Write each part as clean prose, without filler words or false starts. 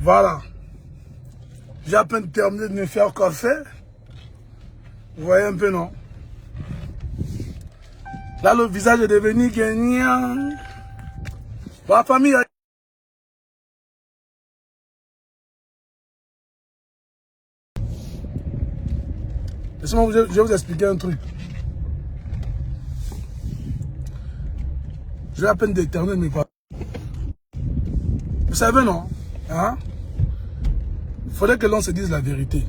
Voilà. J'ai à peine terminé de me faire café. Vous voyez un peu, non? Là, le visage est devenu gagnant. Bon, la famille... Laissez-moi je vais vous expliquer un truc. J'ai à peine d'éternuer mes pas. Vous savez, non? Hein? Il faudrait que l'on se dise la vérité.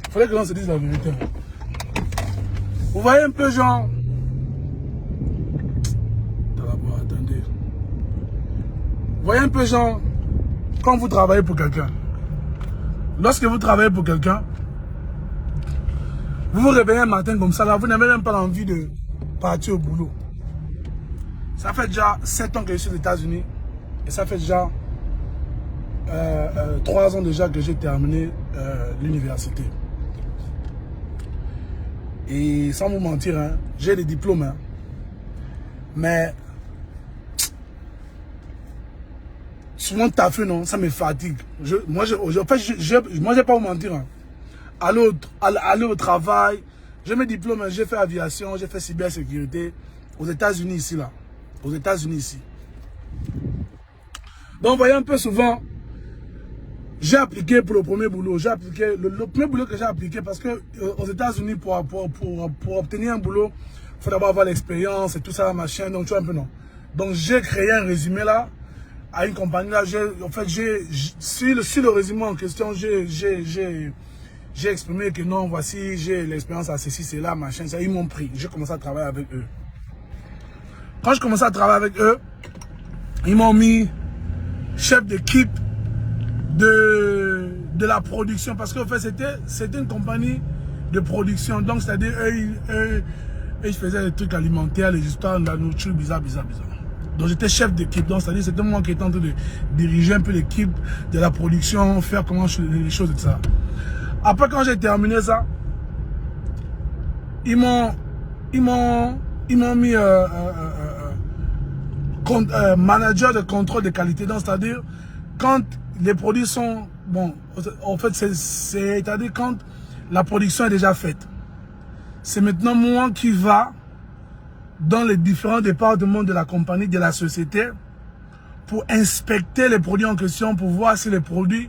Il faudrait que l'on se dise la vérité. Vous voyez un peu, genre... Attendez. Vous voyez un peu, genre... Quand vous travaillez pour quelqu'un, lorsque vous travaillez pour quelqu'un, vous vous réveillez un matin comme ça, là, vous n'avez même pas l'envie de partir au boulot. Ça fait déjà 7 ans que je suis aux États-Unis et ça fait déjà 3 ans déjà que j'ai terminé l'université. Et sans vous mentir, hein, j'ai des diplômes, hein, mais souvent taffer, non, ça me fatigue. Moi, je vais pas vous mentir. Hein. Aller au travail, j'ai mes diplômes, j'ai fait aviation, j'ai fait cybersécurité aux États-Unis ici, là. Aux États-Unis ici. Donc, vous voyez un peu souvent, j'ai appliqué pour le premier boulot. J'ai appliqué, le premier boulot que j'ai appliqué parce que aux États-Unis, pour obtenir un boulot, il faut d'abord avoir l'expérience et tout ça, machin. Donc, tu vois un peu, non. Donc, j'ai créé un résumé là. À une compagnie là, en fait, sur le résumé en question, j'ai exprimé que non, voici, j'ai l'expérience à ceci, c'est là, machin, ça, ils m'ont pris. J'ai commencé à travailler avec eux. Quand je commençais à travailler avec eux, ils m'ont mis chef d'équipe de la production, parce qu'en fait, c'était une compagnie de production. Donc, c'est-à-dire, eux, ils faisaient des trucs alimentaires, les histoires, la nourriture, bizarre. Donc j'étais chef d'équipe, donc c'est-à-dire c'était moi qui étais en train de diriger un peu l'équipe de la production, faire comment les choses et tout ça. Après quand j'ai terminé ça, ils m'ont mis manager de contrôle de qualité, donc c'est-à-dire quand les produits sont bon, en fait c'est-à-dire quand la production est déjà faite, c'est maintenant moi qui va dans les différents départements de la compagnie, de la société, pour inspecter les produits en question, pour voir si les produits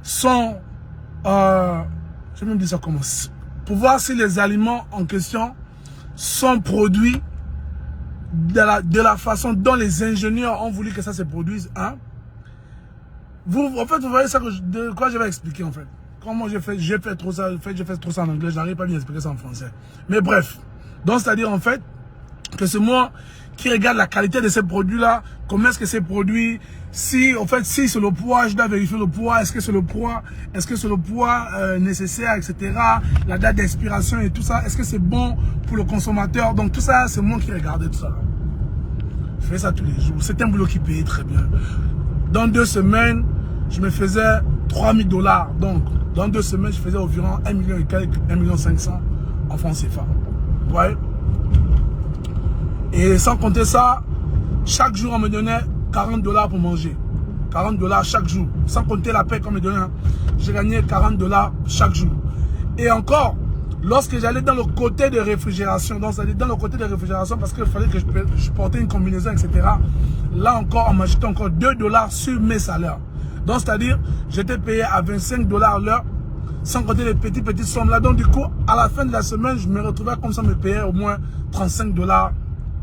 sont, je vais même dire ça comment, pour voir si les aliments en question sont produits de la façon dont les ingénieurs ont voulu que ça se produise. Hein? En fait, vous voyez ça de quoi je vais expliquer en fait. Comment j'ai fait trop ça en anglais, j'arrive pas à bien expliquer ça en français. Mais bref, donc c'est-à-dire en fait, que c'est moi qui regarde la qualité de ces produits-là, comment est-ce que ces produits, si c'est le poids, je dois vérifier le poids, est-ce que c'est le poids nécessaire, etc. La date d'expiration et tout ça, est-ce que c'est bon pour le consommateur? Donc tout ça, c'est moi qui regardais tout ça. Je fais ça tous les jours. C'est un boulot qui payait très bien. Dans 2 semaines, je me faisais 3000 $. Donc, dans 2 semaines, je faisais environ 1 million et quelques, 1,5 million en francs CFA. Vous voyez? Et sans compter ça, chaque jour on me donnait 40 $ pour manger. 40 $ chaque jour. Sans compter la paie qu'on me donnait, hein. J'ai gagné 40 $ chaque jour. Et encore, lorsque j'allais dans le côté de réfrigération, donc c'est-à-dire dans le côté de réfrigération parce qu'il fallait que je portais une combinaison, etc. Là encore, on m'ajoutait encore 2 $ sur mes salaires. Donc c'est-à-dire, j'étais payé à 25 $ l'heure, sans compter les petites sommes là. Donc du coup, à la fin de la semaine, je me retrouvais comme ça, me payait au moins 35 $.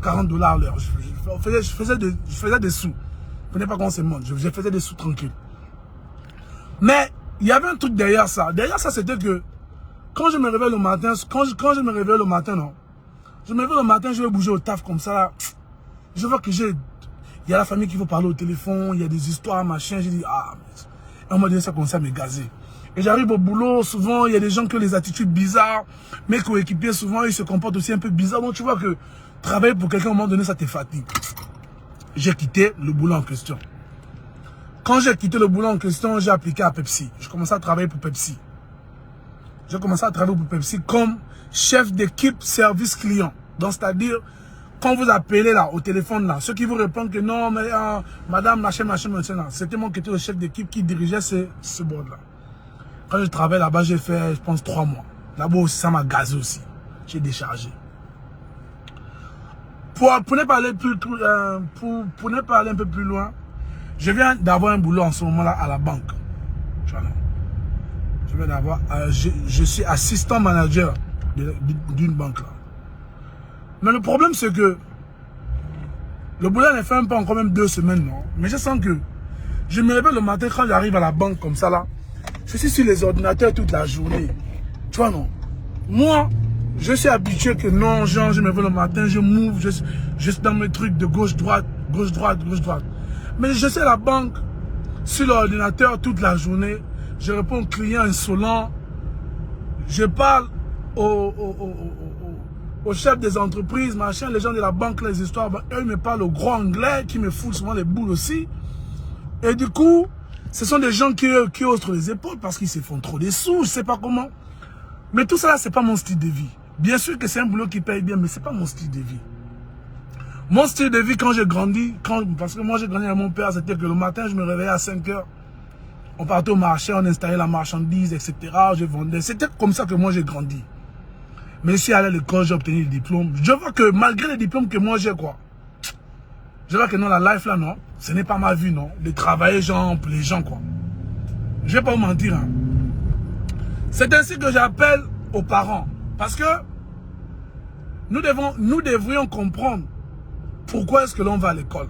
40 $ l'heure. Je faisais des sous. Vous ne connaissez pas comment c'est monde. Je faisais des sous tranquilles. Mais il y avait un truc derrière ça. Derrière ça, c'était que quand je me réveille le matin, non. Je me réveille le matin, je vais bouger au taf comme ça. Là. Je vois que il y a la famille qui veut parler au téléphone, il y a des histoires, machin. J'ai dit, ah, et on m'a donné ça comme ça, à me gazer. Et j'arrive au boulot, souvent, il y a des gens qui ont des attitudes bizarres. Mes coéquipiers, souvent, ils se comportent aussi un peu bizarre. Donc, tu vois que travailler pour quelqu'un, à un moment donné, ça te fatigue. J'ai quitté le boulot en question. Quand j'ai quitté le boulot en question, j'ai appliqué à Pepsi. Je commençais à travailler pour Pepsi. J'ai commencé à travailler pour Pepsi comme chef d'équipe service client. Donc, c'est-à-dire, quand vous appelez là, au téléphone là, ceux qui vous répondent que non, mais madame, machin, là, c'était moi qui étais le chef d'équipe qui dirigeait ce board là. Quand je travaillais là-bas, j'ai fait, je pense, 3 mois. Là-bas aussi, ça m'a gazé aussi. J'ai déchargé. Pour ne pas aller pour ne pas aller un peu plus loin, je viens d'avoir un boulot en ce moment-là à la banque. Voilà. Je viens d'avoir, je suis assistant manager d'une banque là. Mais le problème c'est que le boulot n'est fait même pas encore même 2 semaines, non. Mais je sens que je me réveille le matin quand j'arrive à la banque comme ça là. Je suis sur les ordinateurs toute la journée. Tu vois non. Moi, je suis habitué que non, genre, je me réveille le matin, je m'ouvre, je suis dans mes trucs de gauche-droite, gauche-droite, gauche-droite. Mais je suis à la banque, sur l'ordinateur toute la journée, je réponds aux clients insolents, je parle aux chefs des entreprises, machin, les gens de la banque, les histoires, eux ils me parlent au gros anglais, qui me foutent souvent les boules aussi. Et du coup, ce sont des gens qui haussent les épaules parce qu'ils se font trop des sous, je sais pas comment. Mais tout ça là, c'est pas mon style de vie. Bien sûr que c'est un boulot qui paye bien, mais c'est pas mon style de vie. Mon style de vie quand j'ai grandi, parce que moi j'ai grandi avec mon père, c'était que le matin je me réveillais à 5 h. On partait au marché, on installait la marchandise, etc. Je vendais. C'était comme ça que moi j'ai grandi. Mais si allé à l'école, j'ai obtenu le diplôme. Je vois que malgré les diplômes que moi j'ai quoi, je vois que non, la life là non, ce n'est pas ma vie non. De travailler genre pour les gens quoi. Je vais pas vous mentir hein. C'est ainsi que j'appelle aux parents. Parce que nous devrions comprendre pourquoi est-ce que l'on va à l'école.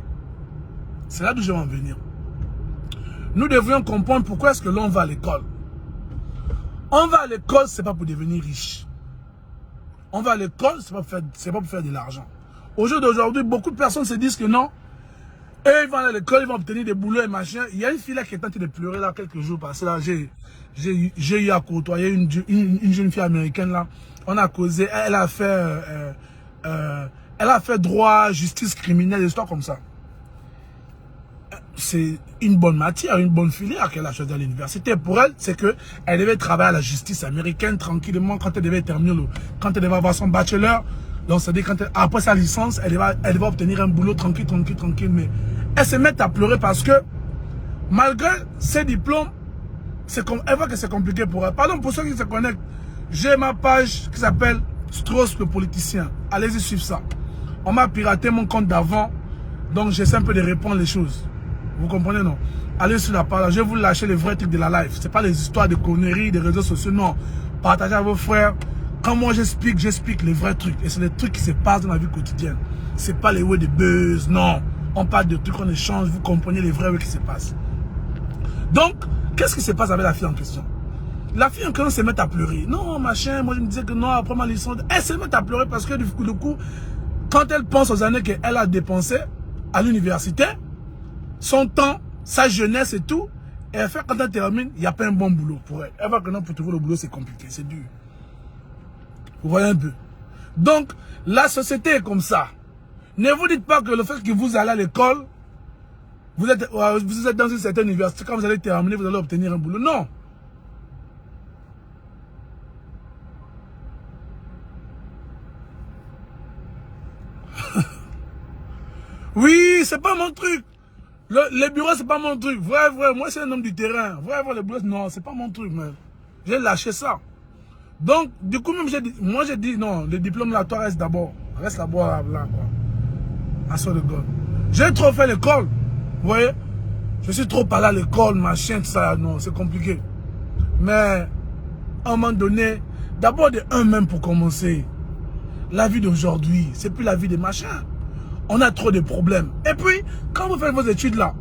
C'est là d'où je vais en venir. Nous devrions comprendre pourquoi est-ce que l'on va à l'école. On va à l'école, c'est pas pour devenir riche. On va à l'école, c'est pas pour faire de l'argent. Au jour d'aujourd'hui, beaucoup de personnes se disent que non. Et ils vont aller à l'école, ils vont obtenir des boulots et machin. Il y a une fille là qui est en train de pleurer là quelques jours parce que là, j'ai eu à côtoyer une jeune fille américaine là. On a causé, elle a fait droit, justice criminelle, des histoires comme ça. C'est une bonne matière, une bonne filière qu'elle a choisi à l'université. Pour elle, c'est que elle devait travailler à la justice américaine tranquillement quand elle devait terminer quand elle devait avoir son bachelor. Donc, c'est-à-dire après sa licence, elle va obtenir un boulot tranquille. Mais elle se met à pleurer parce que, malgré ses diplômes, elle voit que c'est compliqué pour elle. Pardon, pour ceux qui se connectent, j'ai ma page qui s'appelle Strauss le politicien. Allez-y suivre ça. On m'a piraté mon compte d'avant, donc j'essaie un peu de répondre les choses. Vous comprenez, non? Allez sur la page, je vais vous lâcher les vrais trucs de la life. C'est pas les histoires de conneries, des réseaux sociaux, non. Partagez à vos frères. Quand moi j'explique les vrais trucs. Et c'est les trucs qui se passent dans la vie quotidienne. C'est pas les ouais de buzz, non. On parle de trucs, on échange, vous comprenez les vrais ouais qui se passent. Donc, qu'est-ce qui se passe avec la fille en question? La fille en question se met à pleurer. Non, machin, moi je me disais que non, après ma licence, elle se met à pleurer parce que du coup, quand elle pense aux années qu'elle a dépensées à l'université, son temps, sa jeunesse et tout, et elle fait quand elle termine, il n'y a pas un bon boulot pour elle. Elle voit que non, pour trouver le boulot, c'est compliqué, c'est dur. Vous voyez un peu. Donc, la société est comme ça. Ne vous dites pas que le fait que vous allez à l'école, vous êtes dans une certaine université, quand vous allez terminer, vous allez obtenir un boulot. Non. Oui, c'est pas mon truc. Les bureaux, c'est pas mon truc. Vrai, moi, c'est un homme du terrain. Vrai, les bureaux, non, c'est pas mon truc, mais j'ai lâché ça. Donc, du coup, même, j'ai dit, non, le diplôme là, toi, reste d'abord. Reste là-bas, là, quoi. À son de God. J'ai trop fait l'école. Vous voyez? Je suis trop allé à l'école, machin, tout ça. Non, c'est compliqué. Mais, à un moment donné, d'abord de un même pour commencer. La vie d'aujourd'hui, c'est plus la vie des machins. On a trop de problèmes. Et puis, quand vous faites vos études là,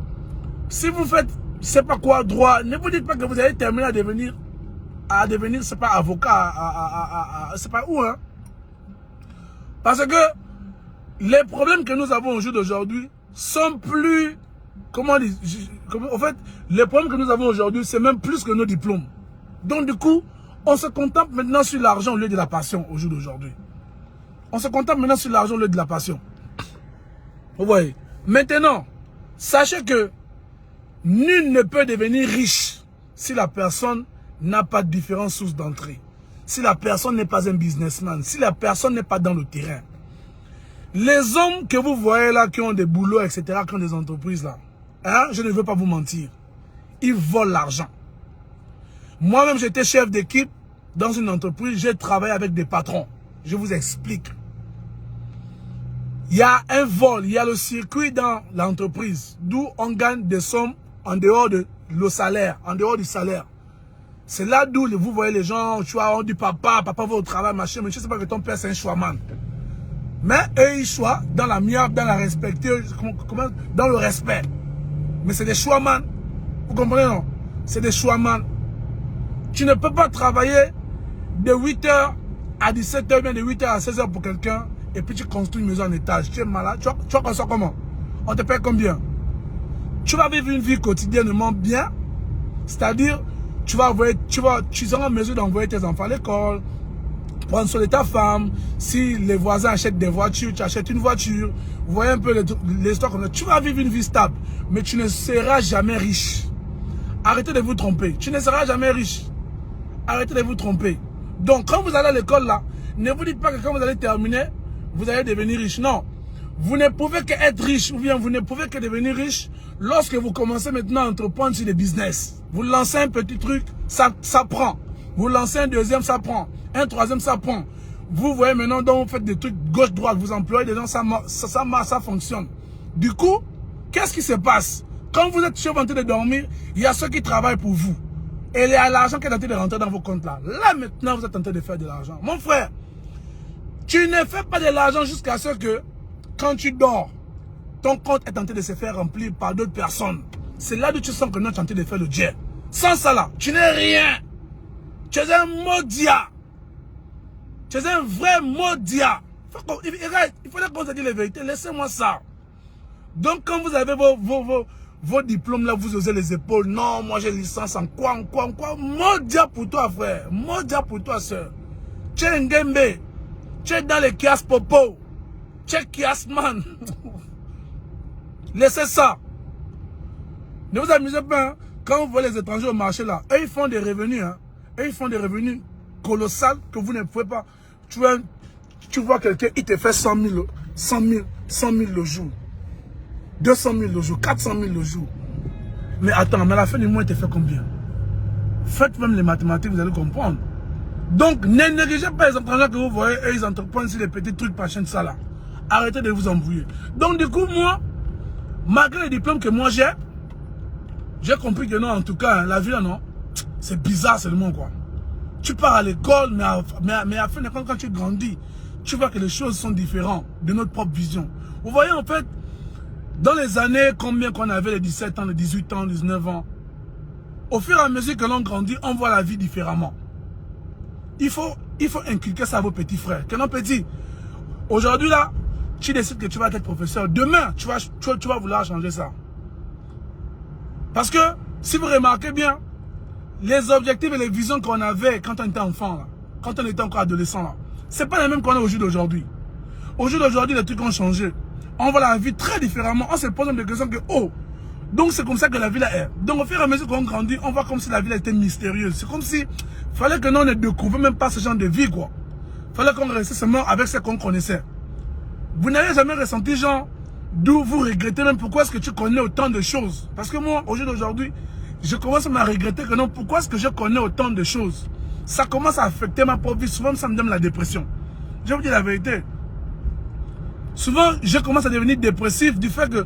si vous faites, je sais pas quoi, droit, ne vous dites pas que vous allez terminer à devenir, c'est pas avocat, c'est pas où, hein. Parce que les problèmes que nous avons au jour d'aujourd'hui sont plus, en fait, les problèmes que nous avons aujourd'hui, c'est même plus que nos diplômes. Donc du coup, on se contente maintenant sur l'argent au lieu de la passion au jour d'aujourd'hui. On se contente maintenant sur l'argent au lieu de la passion. Vous voyez. Maintenant, sachez que nul ne peut devenir riche si la personne n'a pas de différentes sources d'entrée. Si la personne n'est pas un businessman, si la personne n'est pas dans le terrain. Les hommes que vous voyez là, qui ont des boulots, etc., qui ont des entreprises là, hein, je ne veux pas vous mentir. Ils volent l'argent. Moi-même, j'étais chef d'équipe dans une entreprise. J'ai travaillé avec des patrons. Je vous explique. Il y a un vol, il y a le circuit dans l'entreprise, d'où on gagne des sommes en dehors de le salaire, en dehors du salaire. C'est là d'où vous voyez les gens, tu vois, on dit papa va au travail, machin, mais je ne sais pas que ton père c'est un choixman. Mais eux, ils choient dans la mienne, dans la respecter, dans le respect. Mais c'est des choixman. Vous comprenez, non? C'est des choixman. Tu ne peux pas travailler de 8h à 17h, bien de 8h à 16h pour quelqu'un, et puis tu construis une maison en étage. Tu es malade. Tu vas comme ça comment? On te paye combien? Tu vas vivre une vie quotidiennement bien. C'est-à-dire, tu seras en mesure d'envoyer tes enfants à l'école, prendre soin de ta femme. Si les voisins achètent des voitures, tu achètes une voiture. Vous voyez un peu l'histoire comme ça. Tu vas vivre une vie stable, mais tu ne seras jamais riche. Arrêtez de vous tromper. Tu ne seras jamais riche. Arrêtez de vous tromper. Donc, quand vous allez à l'école là, ne vous dites pas que quand vous allez terminer, vous allez devenir riche. Non. Vous ne pouvez qu'être riche, ou bien vous ne pouvez que devenir riche lorsque vous commencez maintenant à entreprendre sur des business. Vous lancez un petit truc, ça prend. Vous lancez un deuxième, ça prend. Un troisième, ça prend. Vous voyez maintenant, donc vous faites des trucs gauche-droite, vous employez des gens, ça fonctionne. Du coup, qu'est-ce qui se passe? Quand vous êtes en train de dormir, il y a ceux qui travaillent pour vous. Et il y a l'argent qui est en train de rentrer dans vos comptes là. Là maintenant, vous êtes en train de faire de l'argent. Mon frère, tu ne fais pas de l'argent jusqu'à ce que, quand tu dors, ton compte est en train de se faire remplir par d'autres personnes. C'est là où tu sens que tu es en train de faire le jet. Sans ça là, tu n'es rien. Tu es un maudia. Tu es un vrai maudia. Il faudrait qu'on se dise la vérité. Laissez-moi ça. Donc quand vous avez vos diplômes là, vous osez les épaules. Non, moi j'ai licence en quoi. Maudia pour toi frère. Maudia pour toi soeur. Tu es un Ngembe. Tu es dans les kias popo. Tu es kiasman. Laissez ça. Ne vous amusez pas. Hein. Quand vous voyez les étrangers au marché là, eux ils font des revenus. Hein. Eux ils font des revenus colossaux que vous ne pouvez pas. Tu vois quelqu'un, il te fait 100 000 le jour. 200 000 le jour, 400 000 le jour. Mais attends, mais à la fin du mois, il te fait combien? Faites même les mathématiques, vous allez comprendre. Donc, ne négligez pas les étrangers que vous voyez, et ils entreprennent sur les petits trucs par chaîne ça là. Arrêtez de vous embrouiller. Donc, du coup, moi, malgré les diplômes que moi j'ai compris que non, en tout cas, la vie là, non, c'est bizarre seulement quoi. Tu pars à l'école, mais à la fin de compte, quand tu grandis, tu vois que les choses sont différentes de notre propre vision. Vous voyez, en fait, dans les années, combien qu'on avait, les 17 ans, les 18 ans, les 19 ans, au fur et à mesure que l'on grandit, on voit la vie différemment. Il faut inculquer ça à vos petits frères. Que non, petit, aujourd'hui là, tu décides que tu vas être professeur. Demain, tu vas vouloir changer ça. Parce que, si vous remarquez bien, les objectifs et les visions qu'on avait quand on était enfant, là, quand on était encore adolescent, là, c'est pas les mêmes qu'on a au jour d'aujourd'hui. Au jour d'aujourd'hui, les trucs ont changé. On voit la vie très différemment. On se pose des questions que, oh, donc c'est comme ça que la vie là est. Donc au fur et à mesure qu'on grandit, on voit comme si la vie là était mystérieuse. C'est comme si, fallait que nous ne découvrions même pas ce genre de vie, quoi. Fallait qu'on restait seulement avec ce qu'on connaissait. Vous n'avez jamais ressenti, genre, d'où vous regrettez même pourquoi est-ce que tu connais autant de choses. Parce que moi, au jour d'aujourd'hui, je commence à me regretter que non, pourquoi est-ce que je connais autant de choses. Ça commence à affecter ma propre vie. Souvent, ça me donne la dépression. Je vous dis la vérité. Souvent, je commence à devenir dépressif du fait que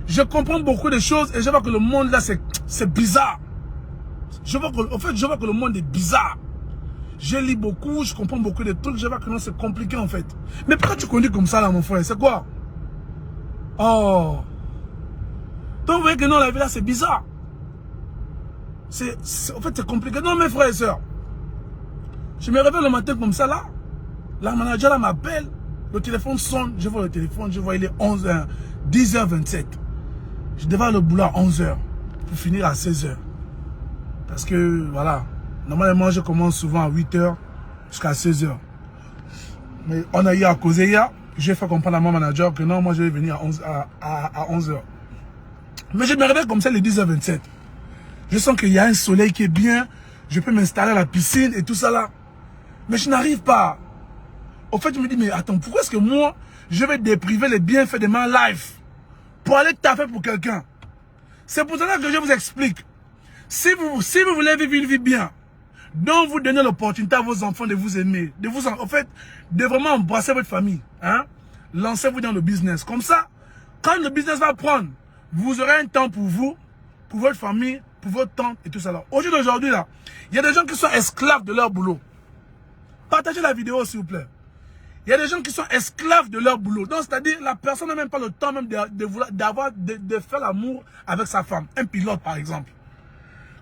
je comprends beaucoup de choses et je vois que le monde là, c'est bizarre. Je vois que le monde est bizarre. Je lis beaucoup, je comprends beaucoup de trucs, je vois que non, c'est compliqué en fait. Mais pourquoi tu conduis comme ça là, mon frère? C'est quoi? Oh. Donc vous voyez que non, la vie là, c'est bizarre. En fait, c'est compliqué. Non, mes frères et sœurs. Je me réveille le matin comme ça, là. La manager, là, m'appelle. Le téléphone sonne. Je vois le téléphone. Je vois, il est 10h27. Je devais aller au boulot à 11h. Pour finir à 16h. Parce que, voilà. Normalement, je commence souvent à 8h jusqu'à 16h. Mais on a eu à causer hier. J'ai fait comprendre à mon manager que non, moi, je vais venir à 11h. Mais je me réveille comme ça, les 10h27. Je sens qu'il y a un soleil qui est bien. Je peux m'installer à la piscine et tout ça là. Mais je n'arrive pas. Au fait, je me dis, mais attends, pourquoi est-ce que moi, je vais dépriver les bienfaits de ma life pour aller taffer pour quelqu'un. C'est pour cela que je vous explique. Si vous voulez vivre une vie bien, donc vous donnez l'opportunité à vos enfants de vous aimer, de vraiment embrasser votre famille. Hein? Lancez-vous dans le business. Comme ça, quand le business va prendre, vous aurez un temps pour vous, pour votre famille, pour votre tante et tout ça. Aujourd'hui, là, il y a des gens qui sont esclaves de leur boulot. Partagez la vidéo, s'il vous plaît. Il y a des gens qui sont esclaves de leur boulot. Donc, c'est-à-dire, la personne n'a même pas le temps même de faire l'amour avec sa femme. Un pilote, par exemple.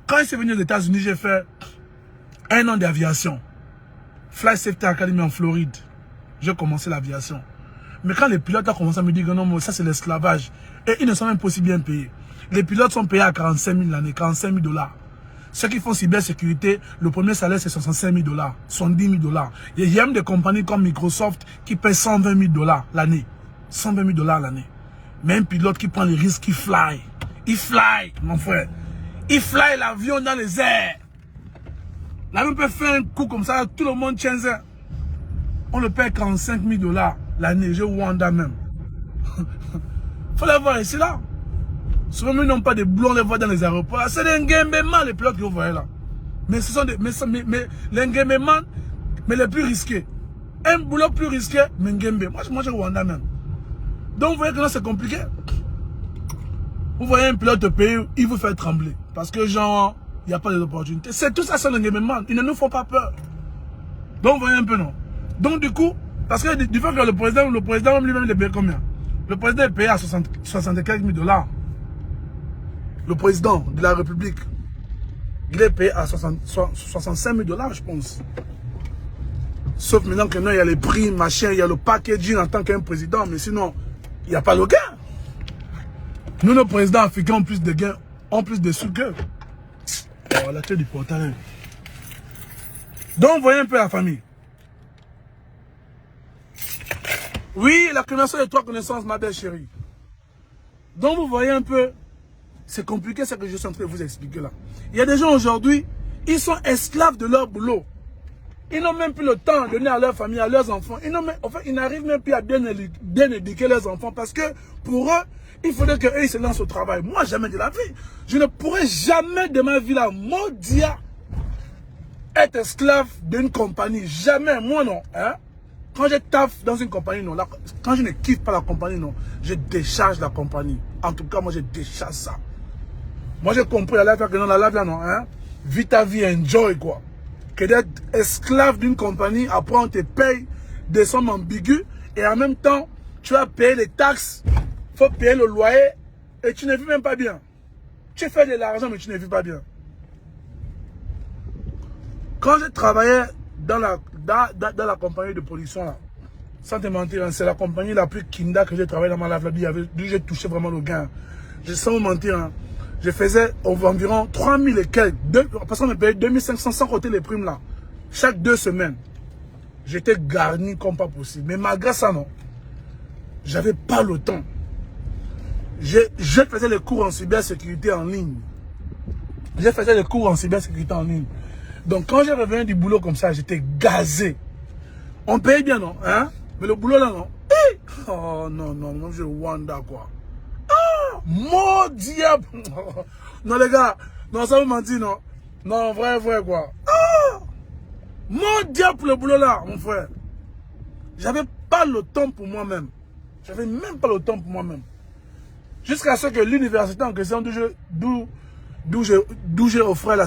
Quand il s'est venu aux États-Unis, j'ai fait 1 an d'aviation. Flight Safety Academy en Floride. J'ai commencé l'aviation. Mais quand les pilotes ont commencé à me dire que non, mais ça c'est l'esclavage. Et ils ne sont même pas aussi bien payés. Les pilotes sont payés à 45 000 l'année, 45 000 $. Ceux qui font cybersécurité, le premier salaire c'est 65 000 $, 70 000 $. Il y a même des compagnies comme Microsoft qui paient 120 000 $ l'année. 120 000 $ l'année. Mais un pilote qui prend les risques, il fly. Il fly, mon frère. Il fly l'avion dans les airs. L'avion peut faire un coup comme ça, tout le monde tient ça. On le paie 45 000 $ l'année, je Wanda même. Faut les voir ici là. Souvent, ils n'ont pas de blonds, on les voit dans les aéroports. C'est des ngembemans, les pilotes que vous voyez là. Mais ce sont des. Mais les ngembemans, mais les plus risqués. Un boulot plus risqué, mais ngembe. Moi, je Wanda même. Donc, vous voyez que là, c'est compliqué. Vous voyez un pilote payé, il vous fait trembler. Parce que, genre, il n'y a pas d'opportunité. C'est tout ça, c'est le ngembemans. Ils ne nous font pas peur. Donc, vous voyez un peu, non? Donc, du coup, parce que du fait que le président lui-même, il est payé combien? Le président est payé à 75 000 $. Le président de la République, il est payé à 65 000 $, je pense. Sauf maintenant que non, il y a les prix, machin, il y a le packaging en tant qu'un président, mais sinon, il n'y a pas le gain. Nous, nos présidents africains ont plus de gains, ont plus de sous qu'eux. Oh, la tête du portail. Donc, voyez un peu la famille. Oui, la connaissance de 3 connaissances, ma belle chérie. Donc, vous voyez un peu, c'est compliqué ce que je suis en train de vous expliquer là. Il y a des gens aujourd'hui, ils sont esclaves de leur boulot. Ils n'ont même plus le temps de donner à leur famille, à leurs enfants. Ils n'arrivent même plus à bien éduquer leurs enfants parce que pour eux, il faudrait qu'eux ils se lancent au travail. Moi, jamais de la vie. Je ne pourrais jamais de ma vie là, maudit, être esclave d'une compagnie. Jamais, moi non. Hein? Quand je taffe dans une compagnie, non. Là, quand je ne kiffe pas la compagnie, non. Je décharge la compagnie. En tout cas, moi, je décharge ça. Moi, j'ai compris la life, que non, la life là, non. Hein? Vis ta vie, enjoy, quoi. Que d'être esclave d'une compagnie, après, on te paye des sommes ambiguës. Et en même temps, tu vas payer les taxes. Il faut payer le loyer. Et tu ne vis même pas bien. Tu fais de l'argent, mais tu ne vis pas bien. Quand je travaillais dans la compagnie de production, là, sans te mentir, hein, c'est la compagnie la plus kinda que j'ai travaillé dans ma life. J'ai touché vraiment le gain. Sans vous mentir, hein, je faisais environ 3 000 et quelques. Parce qu'on me payait 2 500 sans compter les primes là. Chaque 2 semaines. J'étais garni comme pas possible. Mais malgré ça, non. J'avais pas le temps. Je faisais les cours en cybersécurité en ligne. Donc quand je revenais du boulot comme ça, j'étais gazé. On paye bien, non? Hein? Mais le boulot là, non? Oh non, je wanda quoi. Ah! Mon diable! Non les gars, non ça vous mentit, non? Non, vrai quoi. Ah! Mon diable pour le boulot là, mon frère. J'avais pas le temps pour moi-même. J'avais même pas le temps pour moi-même. Jusqu'à ce que l'université en question d'où j'ai offert la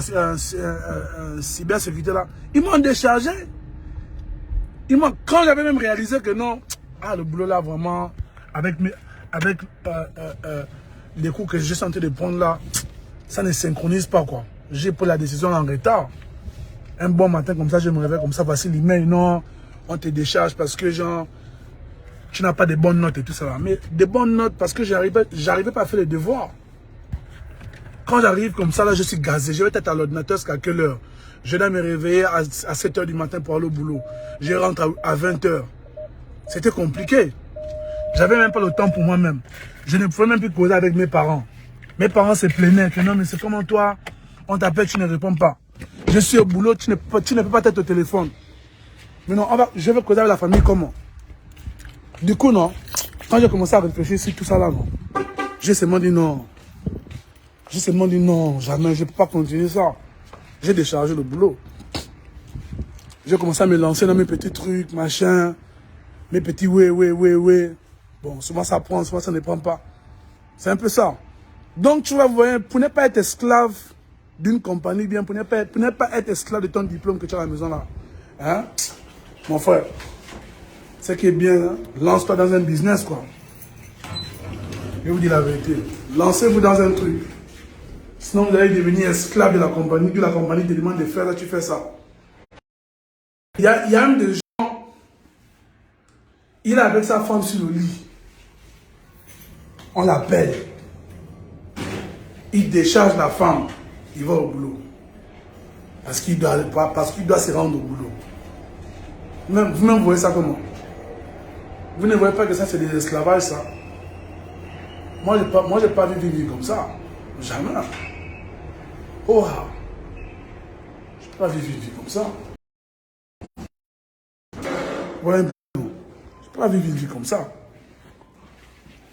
cybersécurité là, ils m'ont déchargé. Quand j'avais même réalisé que non, le boulot là vraiment, avec les cours que j'ai tenté de prendre là, ça ne synchronise pas quoi. J'ai pris la décision en retard. Un bon matin comme ça, je me réveille comme ça, voici l'email, non, on te décharge parce que genre, tu n'as pas de bonnes notes et tout ça là. Mais des bonnes notes parce que j'arrivais pas à faire les devoirs. Quand j'arrive comme ça, là, je suis gazé. Je vais être à l'ordinateur jusqu'à quelle heure? Je dois me réveiller à 7 h du matin pour aller au boulot. Je rentre à 20 h. C'était compliqué. J'avais même pas le temps pour moi-même. Je ne pouvais même plus causer avec mes parents. Mes parents se plaignaient que non, mais c'est comment toi, on t'appelle, tu ne réponds pas. Je suis au boulot, tu ne peux pas être au téléphone. Mais non, je vais causer avec la famille comment? Du coup, non, quand j'ai commencé à réfléchir sur tout ça là, non, j'ai seulement dit non. J'ai seulement dit non, jamais, je ne peux pas continuer ça. J'ai déchargé le boulot. J'ai commencé à me lancer dans mes petits trucs, machin, mes petits ouais. Bon, souvent ça prend, souvent ça ne prend pas. C'est un peu ça. Donc, tu vois, vous voyez, pour ne pas être esclave d'une compagnie, bien, pour ne pas être esclave de ton diplôme que tu as à la maison là. Hein? Mon frère, ce qui est bien, hein? Lance-toi dans un business, quoi. Je vous dis la vérité. Lancez-vous dans un truc. Sinon, vous allez devenir esclave de la compagnie, que la compagnie te demande de faire, là, tu fais ça. Il y a même des gens, il est avec sa femme sur le lit. On l'appelle. Il décharge la femme. Il va au boulot. Parce qu'il doit se rendre au boulot. Vous-même voyez ça comment? Vous ne voyez pas que ça, c'est de l'esclavage, ça? Moi, je n'ai pas vu vivre comme ça. Jamais. Oh, je n'ai pas vu vivre comme ça. Ouais, non. Je n'ai pas vu vivre comme ça.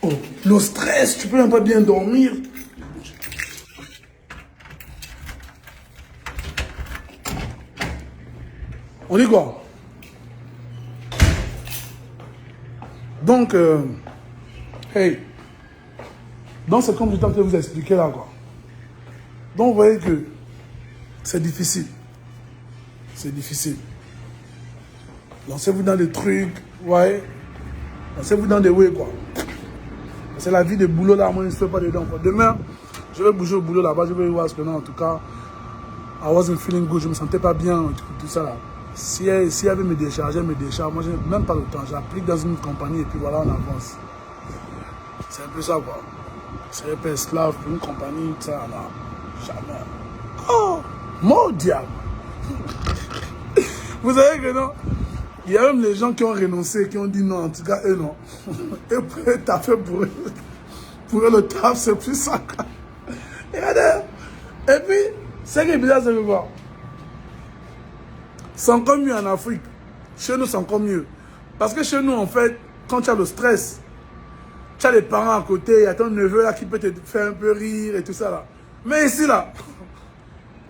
Oh, le stress, tu peux même pas bien dormir. On dit quoi? Donc, hey, donc c'est comme je tente de vous expliquer là, quoi. Donc, vous voyez que c'est difficile. C'est difficile. Lancez-vous dans des trucs, ouais. Lancez-vous dans des ouais, quoi. C'est la vie de boulot là, moi je ne fais pas dedans, quoi. Demain, je vais bouger au boulot là-bas, je vais voir ce que non, en tout cas, I wasn't feeling good, je ne me sentais pas bien, tout ça là. Si elle veut me décharger, elle me décharge. Moi, je n'ai même pas le temps. J'applique dans une compagnie et puis voilà, on avance. C'est un peu ça, quoi. Je serais pas esclave pour une compagnie, ça, là. Jamais. Oh, mon diable. Vous savez que non, il y a même les gens qui ont renoncé, qui ont dit non, en tout cas, eux, non. Et puis, t'as fait pour eux. Pour eux, le taf, c'est plus ça. Regardez. Et puis, ce qui est bizarre, c'est que quoi? C'est encore mieux en Afrique. Chez nous, c'est encore mieux. Parce que chez nous, en fait, quand tu as le stress, tu as les parents à côté, il y a ton neveu là qui peut te faire un peu rire et tout ça là. Mais ici là,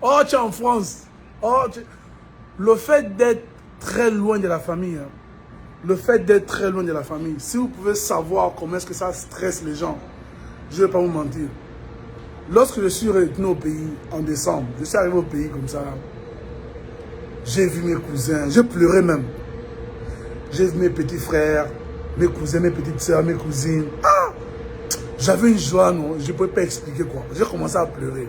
oh, tu es en France. Oh, le fait d'être très loin de la famille, hein, le fait d'être très loin de la famille, si vous pouvez savoir comment est-ce que ça stresse les gens, je ne vais pas vous mentir. Lorsque je suis retourné au pays en décembre, je suis arrivé au pays comme ça là. J'ai vu mes cousins, je pleurais même. J'ai vu mes petits frères, mes cousins, mes petites soeurs, mes cousines. Ah! J'avais une joie, non, je ne pouvais pas expliquer quoi. J'ai commencé à pleurer.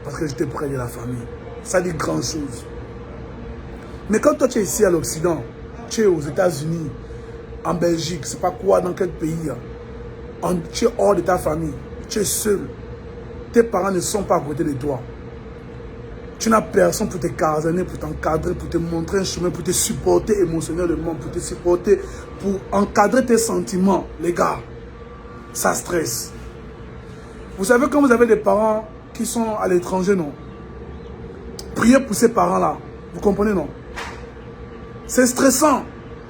Parce que j'étais près de la famille. Ça dit grand chose. Mais quand toi tu es ici à l'Occident, tu es aux États-Unis, en Belgique, c'est pas quoi, dans quel pays, tu es hors de ta famille, tu es seul. Tes parents ne sont pas à côté de toi. Tu n'as personne pour te casonner, pour t'encadrer, pour te montrer un chemin, pour te supporter émotionnellement, pour te supporter, pour encadrer tes sentiments. Les gars, ça stresse. Vous savez, quand vous avez des parents qui sont à l'étranger, non? Priez pour ces parents-là. Vous comprenez, non? C'est stressant.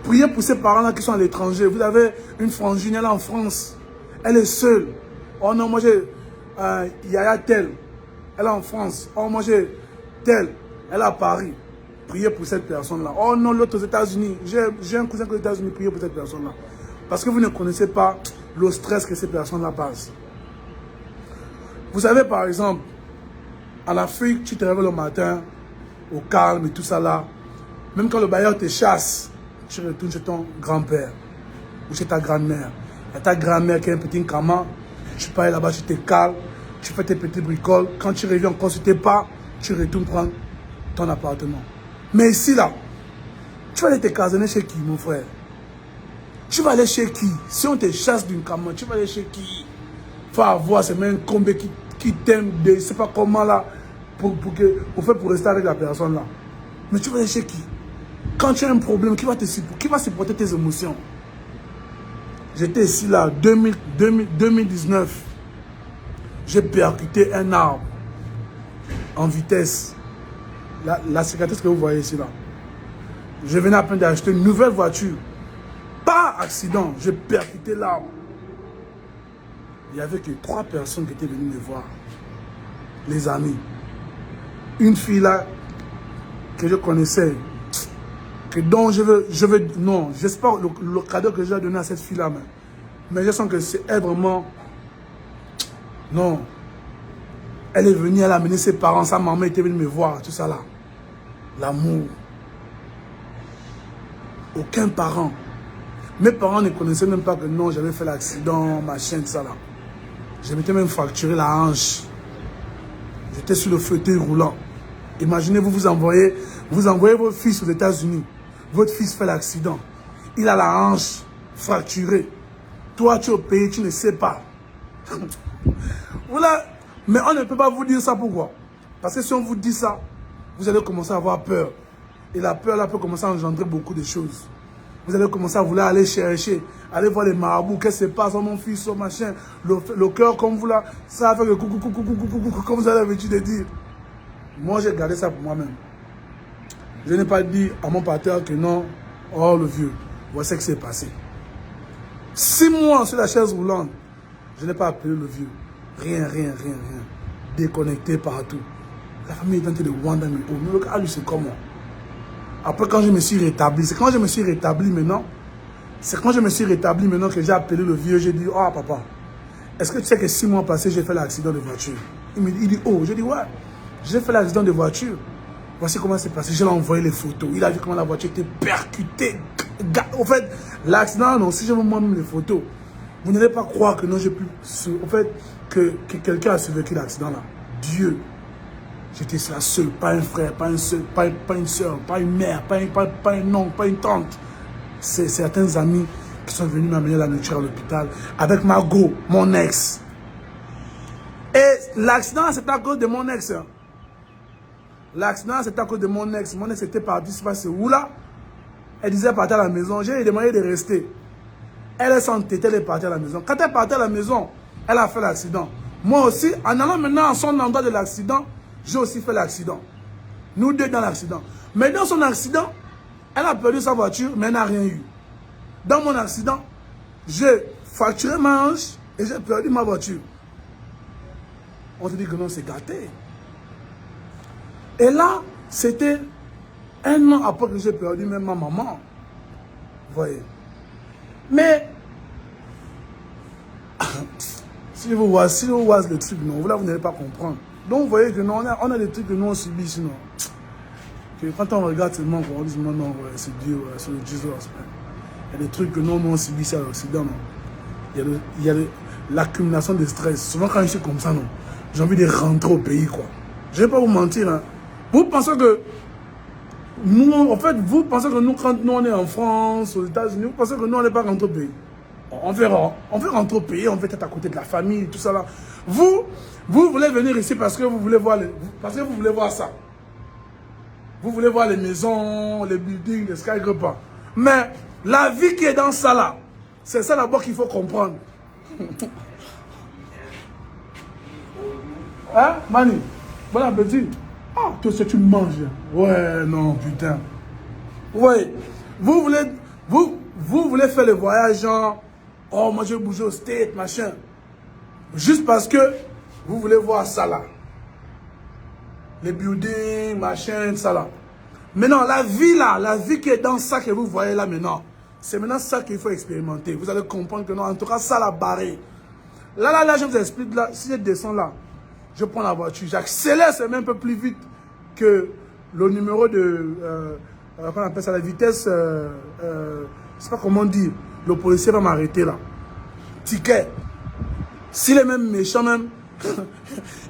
Priez pour ces parents-là qui sont à l'étranger. Vous avez une frangine, elle est en France. Elle est seule. Oh non, moi j'ai Yaya tel. Elle est en France. Oh, moi j'ai tel. Elle est à Paris. Priez pour cette personne-là. Oh non, l'autre aux États-Unis. J'ai un cousin aux États-Unis. Priez pour cette personne-là. Parce que vous ne connaissez pas le stress que ces personnes-là passent. Vous savez, par exemple, en Afrique, tu te réveilles le matin, au calme et tout ça là. Même quand le bailleur te chasse, tu retournes chez ton grand-père ou chez ta grand-mère. Il y a ta grand-mère qui a un petit caman. Tu pars là-bas, tu te calmes, tu fais tes petits bricoles. Quand tu reviens encore sur tes pas, tu retournes prendre ton appartement. Mais ici là, tu vas aller te casonner chez qui, mon frère? Tu vas aller chez qui? Si on te chasse d'une caman, tu vas aller chez qui? Il faut avoir, c'est même un combi qui t'aime, je ne sais pas comment là, pour rester avec la personne là. Mais tu vas aller chez qui? Quand tu as un problème, qui va supporter tes émotions? J'étais ici là, 2019. J'ai percuté un arbre en vitesse. La cicatrice que vous voyez ici là. Je venais à peine d'acheter une nouvelle voiture. Pas accident, j'ai percuté l'arbre. Il n'y avait que 3 personnes qui étaient venues me voir. Les amis. Une fille là, que je connaissais, dont je veux non, j'espère le cadeau que j'ai donné à cette fille là, mais je sens que c'est elle vraiment, non, elle est venue, elle a amené ses parents, sa maman était venue me voir, tout ça là, l'amour, aucun parent, mes parents ne connaissaient même pas que non, j'avais fait l'accident, machin, tout ça là, je m'étais même fracturé la hanche, j'étais sur le fauteuil roulant, imaginez vous envoyez votre fils aux États-Unis. Votre fils fait l'accident. Il a la hanche fracturée. Toi, tu es au pays, tu ne sais pas. Voilà. Mais on ne peut pas vous dire ça. Pourquoi? Parce que si on vous dit ça, vous allez commencer à avoir peur. Et la peur, là, peut commencer à engendrer beaucoup de choses. Vous allez commencer à vouloir aller chercher, aller voir les marabouts. Qu'est-ce qui se passe, mon fils, mon machin. Le cœur, comme vous là, ça va faire que coucou, comme vous avez l'habitude de dire. Moi, j'ai gardé ça pour moi-même. Je n'ai pas dit à mon partenaire que non, oh le vieux, voici ce qui s'est passé. 6 mois sur la chaise roulante, je n'ai pas appelé le vieux. Rien. Déconnecté partout. La famille est en train de wonder, mais oh, mais lui, c'est comment? Après, quand je me suis rétabli, c'est quand je me suis rétabli maintenant, que j'ai appelé le vieux, j'ai dit, oh papa, est-ce que tu sais que 6 mois passés, j'ai fait l'accident de voiture? Il dit, oh, j'ai dit, ouais, j'ai fait l'accident de voiture. Voici comment c'est passé. Je lui ai envoyé les photos. Il a vu comment la voiture était percutée. En fait, l'accident, non, si je vous montre même les photos, vous n'allez pas croire que non, j'ai pu. En fait, que quelqu'un a survécu l'accident là. Dieu. J'étais la seule, pas un frère, pas une soeur, pas une mère, pas un oncle, pas une tante. C'est certains amis qui sont venus m'amener la nourriture à l'hôpital avec Margot, mon ex. Et l'accident, c'est à cause de mon ex. L'accident, c'est à cause de mon ex. Mon ex était parti, je ne sais pas c'est où là. Elle disait partir à la maison. J'ai demandé de rester. Elle est s'entêtée, elle est partie à la maison. Quand elle est partie à la maison, elle a fait l'accident. Moi aussi, en allant maintenant à son endroit de l'accident, j'ai aussi fait l'accident. Nous deux dans l'accident. Mais dans son accident, elle a perdu sa voiture, mais elle n'a rien eu. Dans mon accident, j'ai fracturé ma hanche et j'ai perdu ma voiture. On te dit que non, c'est gâté. Et là, c'était 1 an après que j'ai perdu même ma maman. Vous voyez. Mais, si vous voyez le truc, non, là, vous n'allez pas comprendre. Donc, vous voyez que non, on a des trucs que nous, on subit, sinon. Que quand on regarde seulement, on dit non, ouais, c'est Dieu, ouais, c'est le Jesus. Il y a des trucs que nous, on subit à l'Occident. Il y a l'accumulation de stress. Souvent, quand je suis comme ça, non, j'ai envie de rentrer au pays, quoi. Je ne vais pas vous mentir, hein. Vous pensez que nous, en fait, vous pensez que nous, quand nous on est en France, aux États-Unis, vous pensez que nous, on n'est pas rentré au pays. On fait rentrer au pays, on fait être à côté de la famille, tout ça là. Vous voulez venir ici parce que vous voulez voir ça. Vous voulez voir les maisons, les buildings, les skyscrapers. Mais la vie qui est dans ça là, c'est ça d'abord qu'il faut comprendre. Hein, Mani? Bon appétit. Ah, tout ce que tu manges. Ouais, non, putain. Ouais. Vous voulez faire le voyage, genre, oh, moi je vais bouger au State, machin. Juste parce que vous voulez voir ça là. Les buildings, machin, ça là. Maintenant, la vie là, la vie qui est dans ça que vous voyez là maintenant, c'est maintenant ça qu'il faut expérimenter. Vous allez comprendre que non, en tout cas, ça l'a barré. Là, je vous explique, là, si je descends là, je prends la voiture, j'accélère, c'est même un peu plus vite que le numéro de, comment on appelle ça, la vitesse, je ne sais pas comment dire, le policier va m'arrêter là. Ticket. S'il est même méchant même,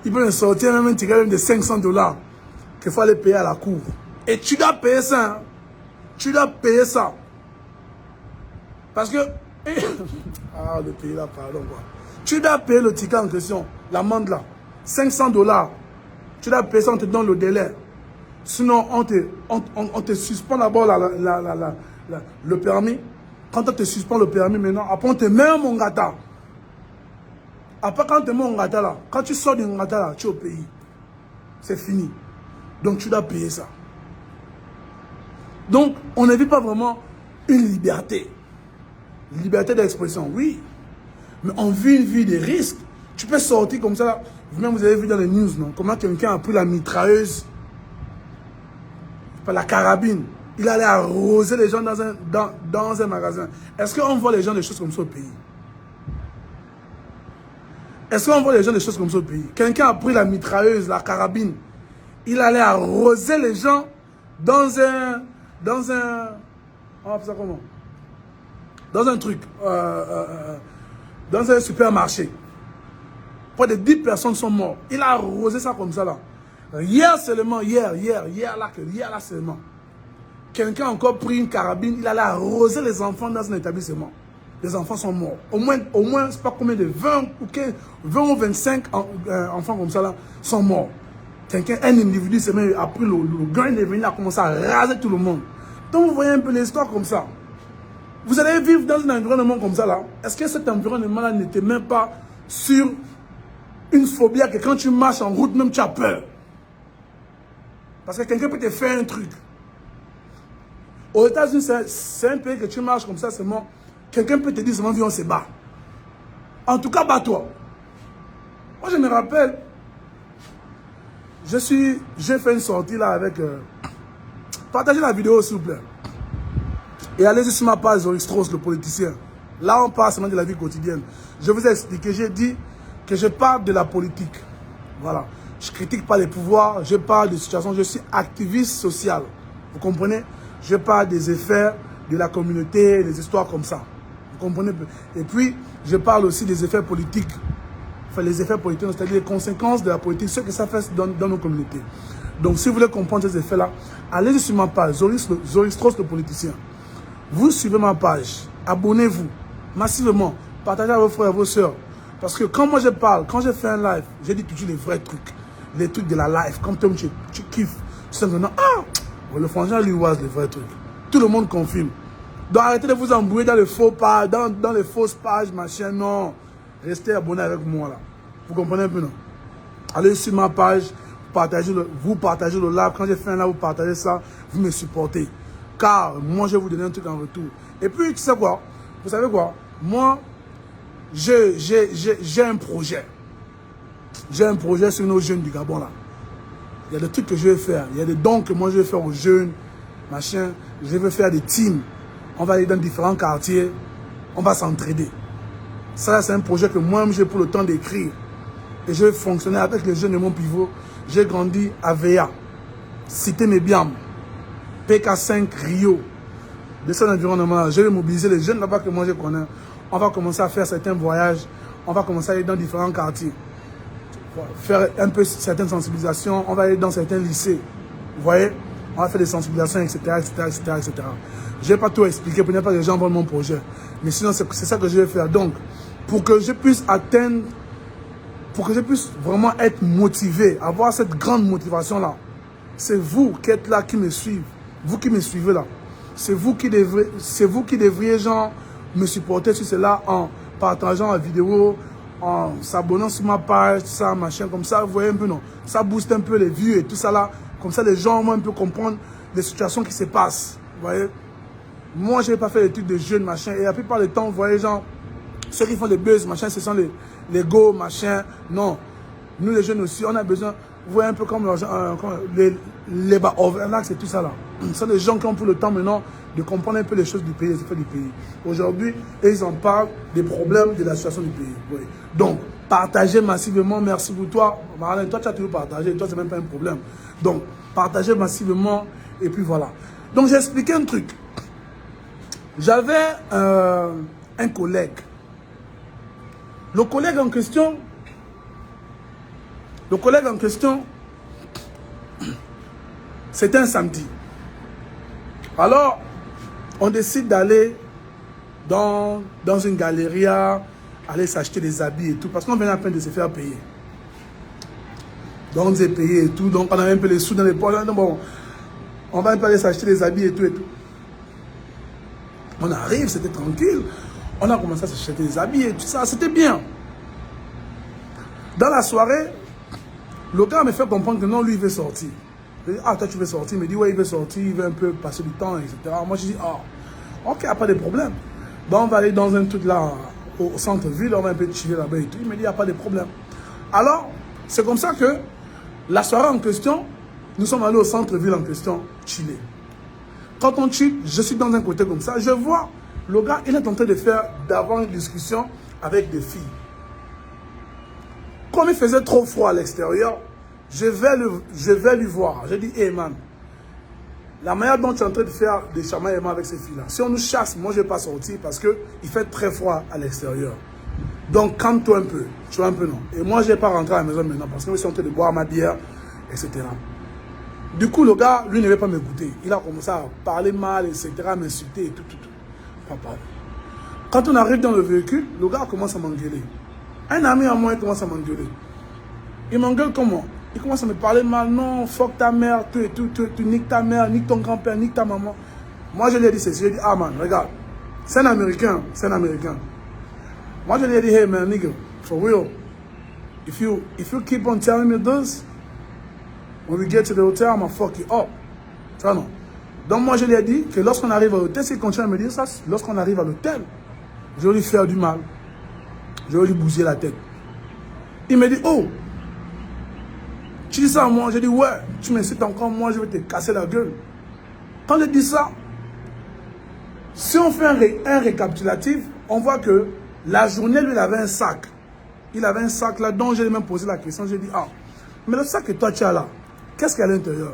il peut me sortir même un ticket même de $500 qu'il faut aller payer à la cour. Et tu dois payer ça. Hein. Tu dois payer ça. Parce que, ah, le pays là, pardon quoi. Tu dois payer le ticket en question, l'amende là. $500. Tu dois payer ça, on te donne le délai. Sinon, on te suspend d'abord le permis. Quand on te suspend le permis maintenant, après on te met un Mongata. Après quand on te met un Mongata là, quand tu sors du Mongata là, tu es au pays. C'est fini. Donc tu dois payer ça. Donc on ne vit pas vraiment une liberté. Liberté d'expression, oui. Mais on vit une vie de risque. Tu peux sortir comme ça. Vous-même, vous avez vu dans les news, non? Comment quelqu'un a pris la mitrailleuse, la carabine. Il allait arroser les gens dans un magasin. Est-ce qu'on voit les gens des choses comme ça au pays? Est-ce qu'on voit les gens des choses comme ça au pays? Quelqu'un a pris la mitrailleuse, la carabine. Il allait arroser les gens dans un... On va appeler ça comment? Dans un truc. Dans un supermarché. Près de 10 personnes sont mortes. Il a arrosé ça comme ça là. Hier seulement, hier là seulement. Quelqu'un a encore pris une carabine, il allait arroser les enfants dans un établissement. Les enfants sont morts. Au moins je ne sais pas combien de 20 ou 25 enfants comme ça là sont morts. Quelqu'un, un individu a pris le grain de venir, il a commencé à raser tout le monde. Donc vous voyez un peu l'histoire comme ça. Vous allez vivre dans un environnement comme ça là. Est-ce que cet environnement là n'était même pas sur une phobie que quand tu marches en route, même tu as peur? Parce que quelqu'un peut te faire un truc. Aux États-Unis, c'est un pays que tu marches comme ça seulement. Quelqu'un peut te dire seulement, viens, on se bat. En tout cas, bats-toi. Moi, je me rappelle, j'ai fait une sortie là avec... partagez la vidéo, s'il vous plaît. Et allez-y sur ma page, Zoris Strauss, le politicien. Là, on parle seulement de la vie quotidienne. Je vous ai expliqué, j'ai dit que je parle de la politique. Voilà. Je ne critique pas les pouvoirs, je parle de situations, je suis activiste social. Vous comprenez? Je parle des effets de la communauté, des histoires comme ça. Vous comprenez? Et puis, je parle aussi des effets politiques. Enfin, les effets politiques, c'est-à-dire les conséquences de la politique, ce que ça fait dans nos communautés. Donc, si vous voulez comprendre ces effets-là, allez sur ma page, Zoris Strauss, le politicien. Vous suivez ma page, abonnez-vous massivement, partagez à vos frères et vos soeurs. Parce que quand moi je parle, quand je fais un live, je dis toujours les vrais trucs. Les trucs de la life. Comme toi, tu kiffes. Tu sais maintenant, le frangin lui oise les vrais trucs. Tout le monde confirme. Donc arrêtez de vous embrouiller dans les faux pages, dans les fausses pages, machin. Non. Restez abonnés avec moi là. Vous comprenez un peu, non? Allez sur ma page, vous partagez le live. Quand j'ai fait un live, vous partagez ça, vous me supportez. Car moi, je vais vous donner un truc en retour. Et puis, tu sais quoi? Vous savez quoi? Moi, j'ai un projet. J'ai un projet sur nos jeunes du Gabon là. Il y a des trucs que je vais faire. Il y a des dons que moi je vais faire aux jeunes. Machin. Je vais faire des teams. On va aller dans différents quartiers. On va s'entraider. Ça, c'est un projet que moi-même j'ai pour le temps d'écrire. Et je vais fonctionner avec les jeunes de mon pivot. J'ai grandi à Veya, Cité Mébiam, PK5 Rio. De cet environnement-là, je vais mobiliser les jeunes là-bas que moi je connais. On va commencer à faire certains voyages. On va commencer à aller dans différents quartiers. Faire un peu certaines sensibilisations. On va aller dans certains lycées. Vous voyez? On va faire des sensibilisations, etc. Je ne vais pas tout expliquer pour ne pas que les gens voient mon projet. Mais sinon, c'est ça que je vais faire. Donc, pour que je puisse atteindre, pour que je puisse vraiment être motivé, avoir cette grande motivation-là, c'est vous qui êtes là, qui me suivez. Vous qui me suivez là. C'est vous qui devriez, genre, me supporter sur cela en partageant la vidéo, en s'abonnant sur ma page, tout ça, machin, comme ça, vous voyez un peu, non? Ça booste un peu les vues et tout ça là. Comme ça, les gens vont un peu comprendre les situations qui se passent. Vous voyez? Moi, je n'ai pas fait des trucs de jeunes, machin. Et la plupart du temps, vous voyez, genre, ceux qui font des buzz, machin, ce sont les go, machin. Non. Nous, les jeunes aussi, on a besoin, vous voyez un peu comme les overlax et tout ça là. Ce sont des gens qui ont pris le temps maintenant de comprendre un peu les choses du pays, les effets du pays. Aujourd'hui, ils en parlent des problèmes de la situation du pays. Oui. Donc, partagez massivement. Merci pour toi. Marlène, toi, tu as toujours partagé. Toi, ce n'est même pas un problème. Donc, partagez massivement. Et puis voilà. Donc, j'ai expliqué un truc. J'avais un collègue. Le collègue en question, c'était un samedi. Alors, on décide d'aller dans une galerie, aller s'acheter des habits et tout, parce qu'on venait à peine de se faire payer. Donc, on s'est payé et tout, donc on avait un peu les sous dans les poches. Bon, on va un peu aller s'acheter des habits et tout et tout. On arrive, c'était tranquille. On a commencé à s'acheter des habits et tout ça, c'était bien. Dans la soirée, le gars me fait comprendre que non, lui, il veut sortir. Je dis, ah, toi, tu veux sortir? Il me dit, ouais, il veut sortir, il veut un peu passer du temps, etc. Moi, je dis, ah, ok, pas de problème. bon, on va aller dans un truc là, au centre-ville, on va un peu chiller là-bas et tout. Il me dit, il n'y a pas de problème. Alors, c'est comme ça que la soirée en question, nous sommes allés au centre-ville en question, chiller. Quand on chill, je suis dans un côté comme ça, je vois le gars, il est en train de faire d'avant une discussion avec des filles. Comme il faisait trop froid à l'extérieur, je vais lui voir. Je dis, hey man, la manière dont tu es en train de faire des chamaillements avec ces filles-là, si on nous chasse, moi je ne vais pas sortir parce qu'il fait très froid à l'extérieur. Donc calme-toi un peu, tu vois un peu non. Et moi je ne vais pas rentrer à la maison maintenant parce que je suis en train de boire ma bière, etc. Du coup, le gars, lui, ne veut pas m'écouter. Il a commencé à parler mal, etc., à m'insulter et tout. Papa. Quand on arrive dans le véhicule, le gars commence à m'engueuler. Un ami à moi, il commence à m'engueuler. Il m'engueule comment? Il commence à me parler mal. Non, fuck ta mère, tu niques ta mère, nique ton grand-père, nique ta maman. Moi, je lui ai dit ceci. Je lui ai dit, ah man, regarde, c'est un Américain, c'est un Américain. Moi, je lui ai dit, hey man, nigga, for real, if you keep on telling me this, when we get to the hotel, I'm gonna fuck you up. Tu vois, non? Donc, moi, je lui ai dit que lorsqu'on arrive à l'hôtel, s'il continue à me dire ça, lorsqu'on arrive à l'hôtel, je vais lui faire du mal. Je vais lui bousiller la tête. Il me dit, oh, tu dis ça à moi? Je dis, ouais, tu m'incites encore, moi, je vais te casser la gueule. Quand je dis ça, si on fait un récapitulatif, on voit que la journée, lui, il avait un sac. Il avait un sac là, dont j'ai même posé la question. J'ai dit, ah, mais le sac que toi, tu as là, qu'est-ce qu'il y a à l'intérieur?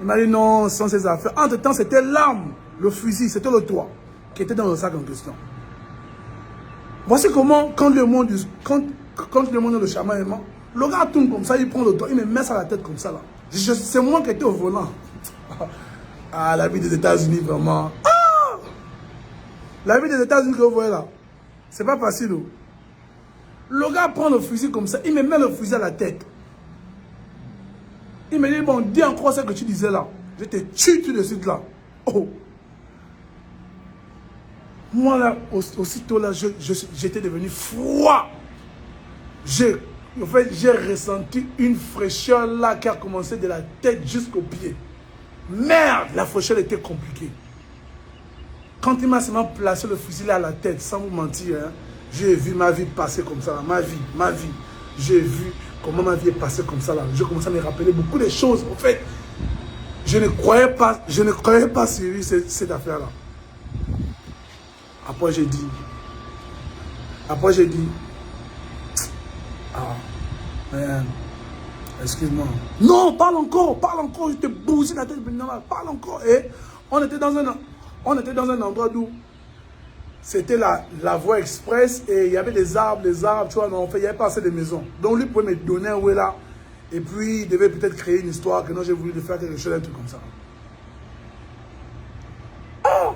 Il m'a dit, non, ce sont ses affaires. Entre-temps, c'était l'arme, le fusil, c'était le toit qui était dans le sac en question. Voici comment, quand le monde le chamaillement, le gars tourne comme ça, il prend le toit, il me met ça à la tête comme ça là. C'est moi qui étais au volant. Ah, la vie des États-Unis, vraiment. Ah! La vie des États-Unis que vous voyez là, c'est pas facile. Oh. Le gars prend le fusil comme ça, il me met le fusil à la tête. Il me dit, bon, dis encore ce que tu disais là. Je te tue tout de suite là. Oh! Moi là, aussitôt là, j'étais devenu froid. En fait, j'ai ressenti une fraîcheur là qui a commencé de la tête jusqu'aux pieds. Merde, la fraîcheur était compliquée. Quand il m'a seulement placé le fusil à la tête, sans vous mentir, hein, j'ai vu ma vie passer comme ça, là. Ma vie. J'ai vu comment ma vie est passée comme ça, là. Je commençais à me rappeler beaucoup de choses. En fait, je ne croyais pas sur cette affaire-là. Après, j'ai dit, ah, man, excuse-moi. Non, parle encore, je te bousille la tête, parle encore. Et on était dans un endroit où c'était la voie express et il y avait des arbres, tu vois, mais en fait, il n'y avait pas assez de maisons. Donc, lui pouvait me donner un ouais là, et puis il devait peut-être créer une histoire que non, j'ai voulu faire quelque chose, un truc comme ça. Oh!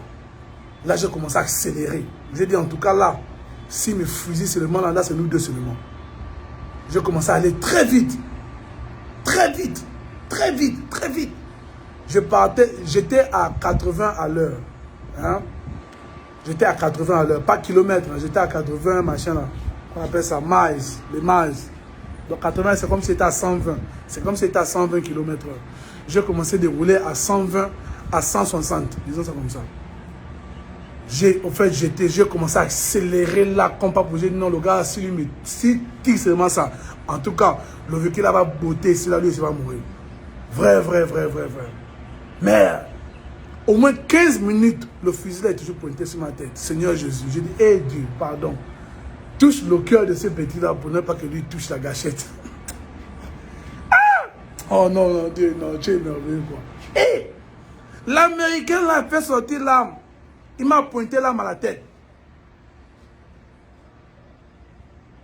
Là, j'ai commencé à accélérer. J'ai dit, en tout cas, là, si mes fusils seulement là, c'est nous deux seulement. J'ai commencé à aller très vite. Très vite. J'étais à 80 à l'heure. Hein? J'étais à 80 à l'heure. Pas kilomètres, j'étais à 80, machin là. On appelle ça miles, les miles. Donc 80, c'est comme si c'était à 120. C'est comme si c'était à 120 km/h. J'ai commencé à dérouler à 120, à 160. Disons ça comme ça. J'ai commencé à accélérer là, comme pas pour dire non, le gars, si tire seulement ça. En tout cas, le véhicule là va botter, si là, lui, il va mourir. Vrai. Mais, au moins 15 minutes, le fusil là est toujours pointé sur ma tête. Seigneur Jésus, j'ai dit, hé Dieu, pardon. Touche le cœur de ce petit là pour ne pas que lui touche la gâchette. Ah! Oh non, Dieu, non, tu es merveilleux quoi. Hé! L'Américain l'a fait sortir l'arme. Il m'a pointé l'arme à la tête.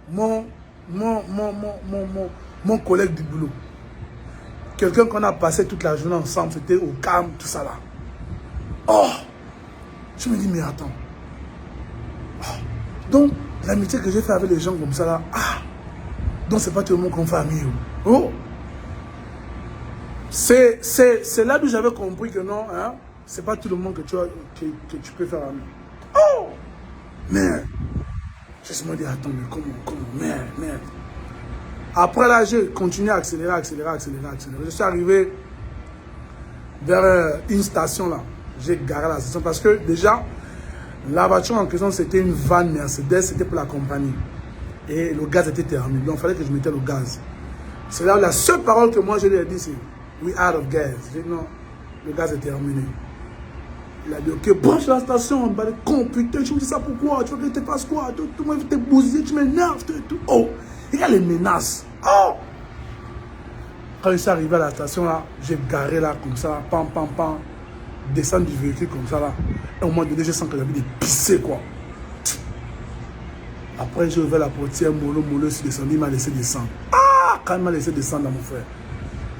Mon collègue du boulot. Quelqu'un qu'on a passé toute la journée ensemble, c'était au calme, tout ça là. Oh! Je me dis, mais attends. Oh. Donc, l'amitié que j'ai fait avec les gens comme ça là, ah! Donc, c'est pas tout le monde qu'on fait ami. Oh! C'est là où j'avais compris que non, hein? C'est pas tout le monde que tu peux faire ami. Oh! Merde! Je me dis, attends, mais comment? Merde. Après là, j'ai continué à accélérer. Je suis arrivé vers une station là. J'ai garé la station parce que déjà, La voiture en question, c'était une van Mercedes, c'était pour la compagnie. Et le gaz était terminé. Donc, il fallait que je mette le gaz. C'est là la seule parole que moi, je lui ai dit, c'est « We out of gas ». J'ai dit « Non, le gaz est terminé ». Il a dit « Ok, branche la station, bah, les cons, putain, tu me dis ça pourquoi? Tu veux que je te fasse quoi? Tout le monde veut te bousiller, tu m'énerves, tout. Oh, il y a les menaces. Oh! Quand je suis arrivé à la station, là, j'ai garé là, comme ça, pam, pam, pam. Descendre du véhicule comme ça là. Et au moment donné, je sens que j'avais des pissés quoi. Après, j'ai ouvert la portière, mollo, je suis descendu, il m'a laissé descendre. Ah! Quand il m'a laissé descendre là, mon frère,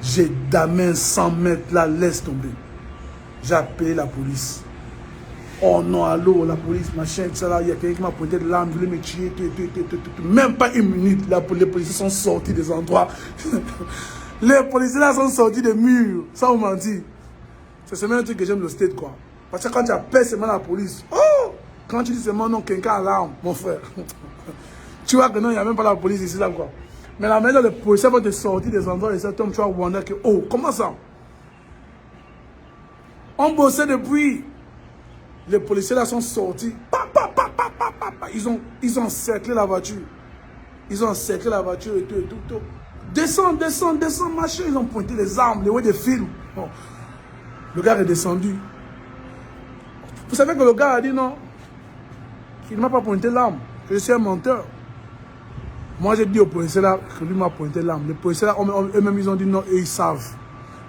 j'ai damé 100 mètres là, laisse tomber. J'ai appelé la police. Oh non, allô, la police, machin, tout ça là, il y a quelqu'un qui m'a pointé de l'arme, voulait me tuer, tout. Même pas une minute, les policiers sont sortis des endroits. Les policiers là sont sortis des murs, sans vous mentir. C'est même un truc que j'aime le state quoi. Parce que quand tu appelles seulement la police, oh! Quand tu dis seulement non, quelqu'un a l'arme, mon frère. Tu vois que non, il n'y a même pas la police ici là quoi. Mais la manière dont les policiers vont te sortir des endroits et ça tombe, tu vas wonder que, oh, comment ça? On bossait depuis. Les policiers là sont sortis. Ils ont encerclé la voiture. Ils ont encerclé la voiture et tout. Descends, machin. Ils ont pointé les armes, les ouais des films. Oh. Le gars est descendu. Vous savez que le gars a dit non, qu'il ne m'a pas pointé l'arme, que je suis un menteur. Moi, j'ai dit aux policiers là que lui m'a pointé l'arme. Les policiers là, eux-mêmes, ils ont dit non, et ils savent.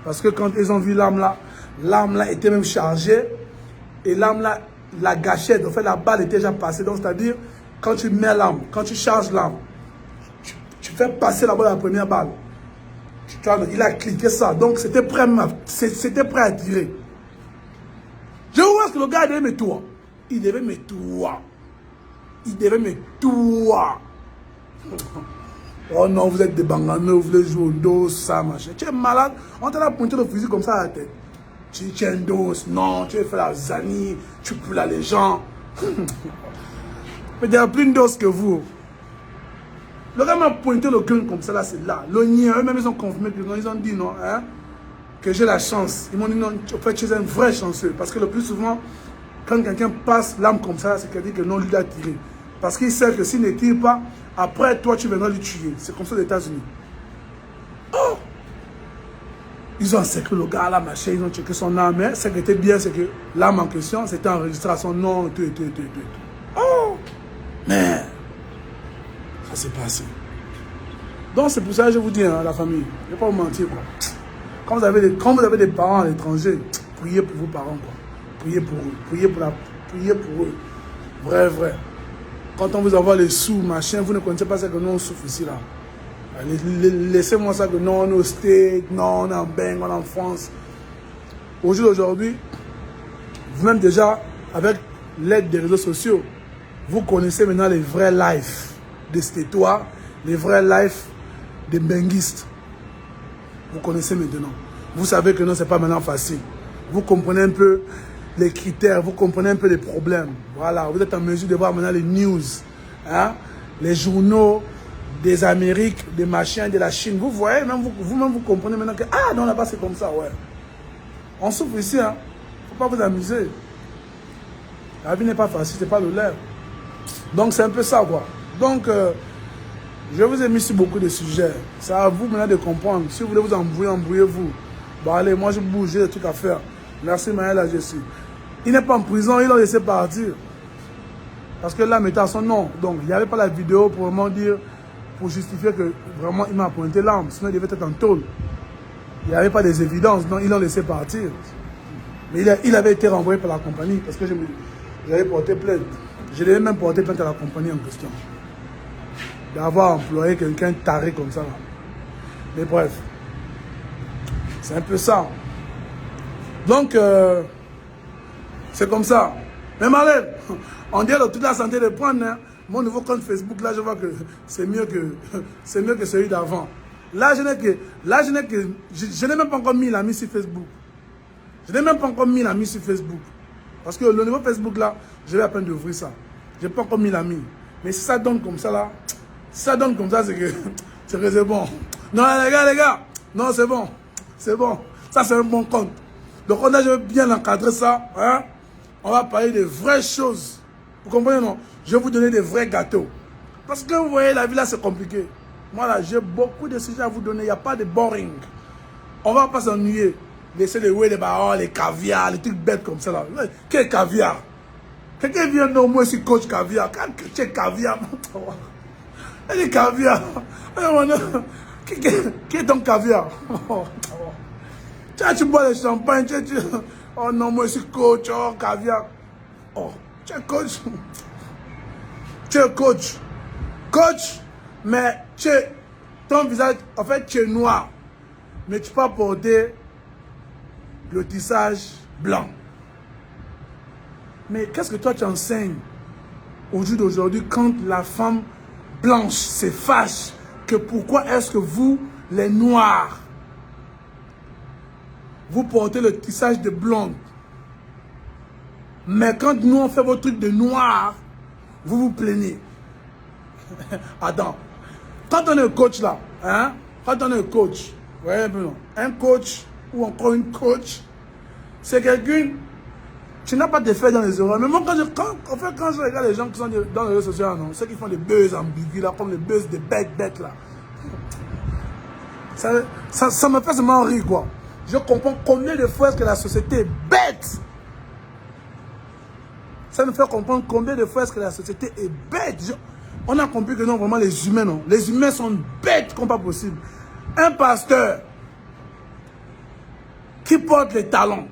Parce que quand ils ont vu l'arme là était même chargée. Et l'arme là, la gâchette, en fait, la balle était déjà passée. Donc, c'est-à-dire, quand tu mets l'arme, quand tu charges l'arme, tu fais passer la première balle. Il a cliqué ça. Donc, c'était prêt à tirer. Je vois que le gars devait me tuer. Il devait me tuer. Oh non, vous êtes des banganeux, vous voulez jouer au dos, ça, machin. Tu es malade. On t'a pointé le fusil comme ça à la tête. Tu es un dos, non, tu veux faire la zanie, tu poules les gens. Mais il y a plus de dos que vous. Le gars m'a pointé le gun comme ça, là, c'est là. Le nien, eux-mêmes, ils ont confirmé que non, ils ont dit non, hein, que j'ai la chance. Ils m'ont dit non, en fait, tu es un vrai chanceux. Parce que le plus souvent, quand quelqu'un passe l'arme comme ça, c'est qu'il dit que non, lui, il a tiré. Parce qu'il sait que s'il ne tire pas, après, toi, tu viendras lui tuer. C'est comme ça aux États-Unis. Oh! Ils ont encerclé le gars, là, machin, ils ont checké son arme. Mais ce qui était bien, c'est que l'arme en question, c'était enregistré à son nom, tout. Oh! Mais ça s'est passé. Donc, c'est pour ça que je vous dis, hein, la famille, je ne vais pas vous mentir, quoi. Quand vous avez des parents à l'étranger, priez pour vos parents, quoi. Priez pour eux. Priez pour eux. Vrai. Quand on vous envoie les sous, machin, vous ne connaissez pas ce que nous on souffre ici, là. Laissez-moi ça que non, on est au States, non, on est en Bang, on est en France. Aujourd'hui, vous-même déjà, avec l'aide des réseaux sociaux, vous connaissez maintenant les vrais lives des Stétois, les vrais lives des benguistes. Vous connaissez maintenant. Vous savez que non, ce n'est pas maintenant facile. Vous comprenez un peu les critères, vous comprenez un peu les problèmes. Voilà, vous êtes en mesure de voir maintenant les news, hein, les journaux des Amériques, des machins, de la Chine. Vous voyez, vous-même vous comprenez maintenant que, ah non, là-bas c'est comme ça, ouais. On souffre ici, hein. Faut pas vous amuser. La vie n'est pas facile, c'est pas le lait. Donc c'est un peu ça, quoi. Donc, je vous ai mis sur beaucoup de sujets. C'est à vous maintenant de comprendre. Si vous voulez vous embrouiller, embrouillez-vous. Bon, allez, moi je bouge, j'ai des trucs à faire. Merci, Maël, là, je suis. Il n'est pas en prison, il l'a laissé partir. Parce que là, mettait à son nom. Donc, il n'y avait pas la vidéo pour vraiment dire, pour justifier que vraiment il m'a pointé l'arme. Sinon, il devait être en tôle. Il n'y avait pas des évidences, donc ils l'ont laissé partir. Mais il avait été renvoyé par la compagnie parce que j'avais porté plainte. Je devais même porter plainte à la compagnie en question. D'avoir employé quelqu'un taré comme ça. Là. Mais bref, c'est un peu ça. Donc, c'est comme ça. Mais Marlène, on dit de toute la santé de prendre. Hein. Mon nouveau compte Facebook, là, je vois que c'est mieux que celui d'avant. Là, je n'ai même pas encore mis l'ami sur Facebook. Je n'ai même pas encore mis l'ami sur Facebook. Parce que le nouveau Facebook, là, je vais à peine d'ouvrir ça. Je n'ai pas encore mis l'ami. Mais si ça donne comme ça, là, si ça donne comme ça, c'est que c'est bon. Non, les gars, non, c'est bon. C'est bon. Ça, c'est un bon compte. Donc, je veux bien encadrer ça. Hein? On va parler de vraies choses. Vous comprenez, non? Je vais vous donner des vrais gâteaux. Parce que vous voyez, la vie là, c'est compliqué. Moi là, j'ai beaucoup de sujets à vous donner. Il n'y a pas de boring. On ne va pas s'ennuyer. Laissez les ouais, les barres, les caviar, les trucs bêtes comme ça là. Quel caviar? Quelqu'un vient de moi ici, coach caviar. Quel caviar? Elle est caviar. Qui est ton caviar? Tu bois le champagne. Oh non, moi ici, coach, oh, caviar. Oh, tu es coach. Tu es coach. Coach, mais ton visage, en fait, tu es noir. Mais tu peux pas porter le tissage blanc. Mais qu'est-ce que toi tu enseignes au jour d'aujourd'hui quand la femme blanche se fâche que pourquoi est-ce que vous, les noirs, vous portez le tissage de blonde. Mais quand nous on fait vos trucs de noir, vous vous plaignez. Attends, quand on est un coach là, hein, quand on est un coach, ouais, un coach ou encore une coach, c'est quelqu'un, tu n'as pas de fait dans les erreurs. Mais moi, quand je regarde les gens qui sont dans les réseaux sociaux, non, ceux qui font des buzz ambigus là, comme les buzz des bêtes là, ça me fait seulement rire quoi. Je comprends combien de fois est-ce que la société est bête. Ça me fait comprendre combien de fois est-ce que la société est bête. On a compris que non, vraiment les humains, non. Les humains sont bêtes comme pas possible. Un pasteur qui porte les talons.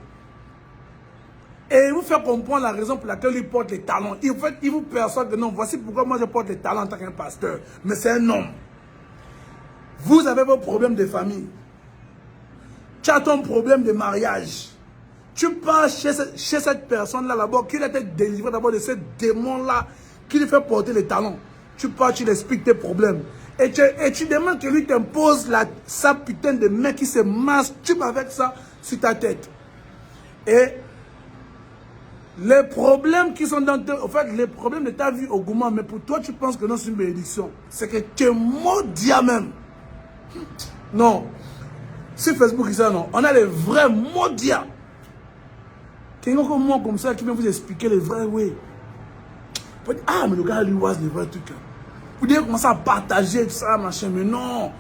Et il vous fait comprendre la raison pour laquelle il porte les talons. Il vous perçoit que non, voici pourquoi moi je porte les talons en tant qu'un pasteur. Mais c'est un homme. Vous avez vos problèmes de famille. Tu as ton problème de mariage. Tu pars chez cette personne-là d'abord, qui a été délivrée d'abord de ce démon-là, qui lui fait porter les talons. Tu pars, tu lui expliques tes problèmes. Et tu demandes que lui t'impose sa putain de mec qui se masturbe avec ça sur ta tête. Et les problèmes qui sont dans en fait, les problèmes de ta vie au Gouma, mais pour toi, tu penses que non, c'est une bénédiction. C'est que tu es maudit même. Non. Sur Facebook, ça, non. On a les vrais maudits. Quelqu'un comme moi, comme ça, qui vient vous expliquer les vrais, oui. Vous dites, ah, mais le gars, lui, voit les vrais trucs. Vous devez commencer à partager tout ça, machin. Mais non.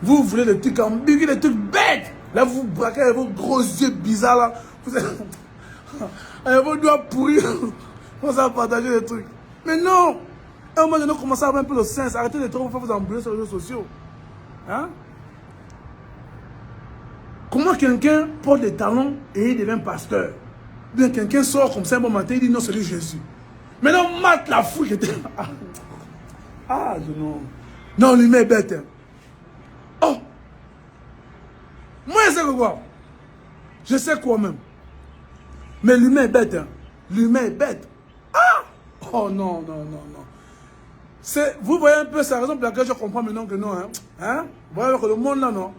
Vous voulez des trucs ambigus, des trucs bêtes. Là, vous braquez avec vos gros yeux bizarres, là. Vous êtes... avec vos doigts pourris. Vous commencez à partager des trucs. Mais non. À un moment donné, commencez à avoir un peu le sens. Arrêtez de trop vous embrouiller sur les réseaux sociaux. Hein? Comment quelqu'un porte des talons et il devient pasteur? Bien, quelqu'un sort comme ça un bon matin, il dit non, c'est lui Jésus. Mais non, mate la fouille qui était. Ah, non. Non, l'humain est bête. Hein. Oh! Moi, je sais quoi? Je sais quoi même. Mais l'humain est bête. Hein. L'humain est bête. Ah! Oh non, non, non, non. Vous voyez un peu, c'est la raison pour laquelle je comprends maintenant que non. Hein? Hein? Vous voyez que le monde là, non?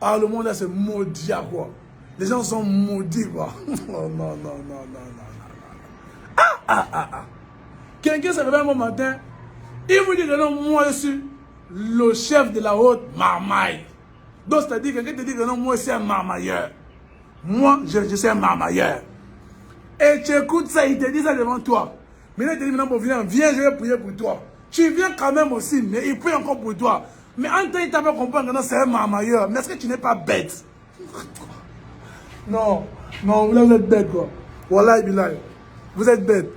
Ah, le monde là, c'est maudit, quoi. Les gens sont maudits, quoi. Oh non, non, non, non, non, non. Ah, ah, ah, ah. Quelqu'un se réveille un bon matin, il vous dit que non, moi, je suis le chef de la haute marmaille. Donc, c'est-à-dire, quelqu'un te dit que non, moi, je suis un marmailleur. Moi, je suis un marmailleur. Et tu écoutes ça, il te dit ça devant toi. Mais là, il te dit, non, bon, viens, je vais prier pour toi. Tu viens quand même aussi, mais il prie encore pour toi. Mais en temps, il t'a fait comprendre que non, c'est un marmailleur. Mais est-ce que tu n'es pas bête? Non, non, vous êtes bête, quoi. Wallah, billahi. Vous êtes bête.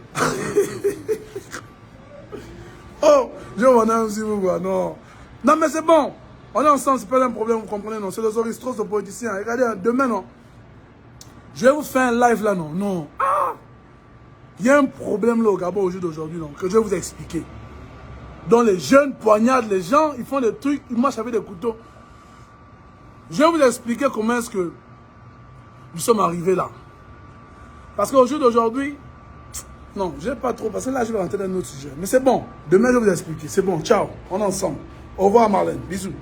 Oh, je m'en ai aussi, vous, quoi. Non. Non, mais c'est bon. On est ensemble, c'est pas un problème, vous comprenez, non. C'est les oristros de politiciens. Regardez, demain, non. Je vais vous faire un live, là, non. Non. Ah! Il y a un problème, là, au Gabon, au jour d'aujourd'hui, non, que je vais vous expliquer. Donc, les jeunes poignardent les gens, ils font des trucs, ils marchent avec des couteaux. Je vais vous expliquer comment est-ce que nous sommes arrivés là. Parce qu'au jour d'aujourd'hui, non, je n'ai pas trop, parce que là, je vais rentrer dans un autre sujet. Mais c'est bon, demain, je vais vous expliquer. C'est bon, ciao, on est ensemble. Au revoir, Marlène, bisous.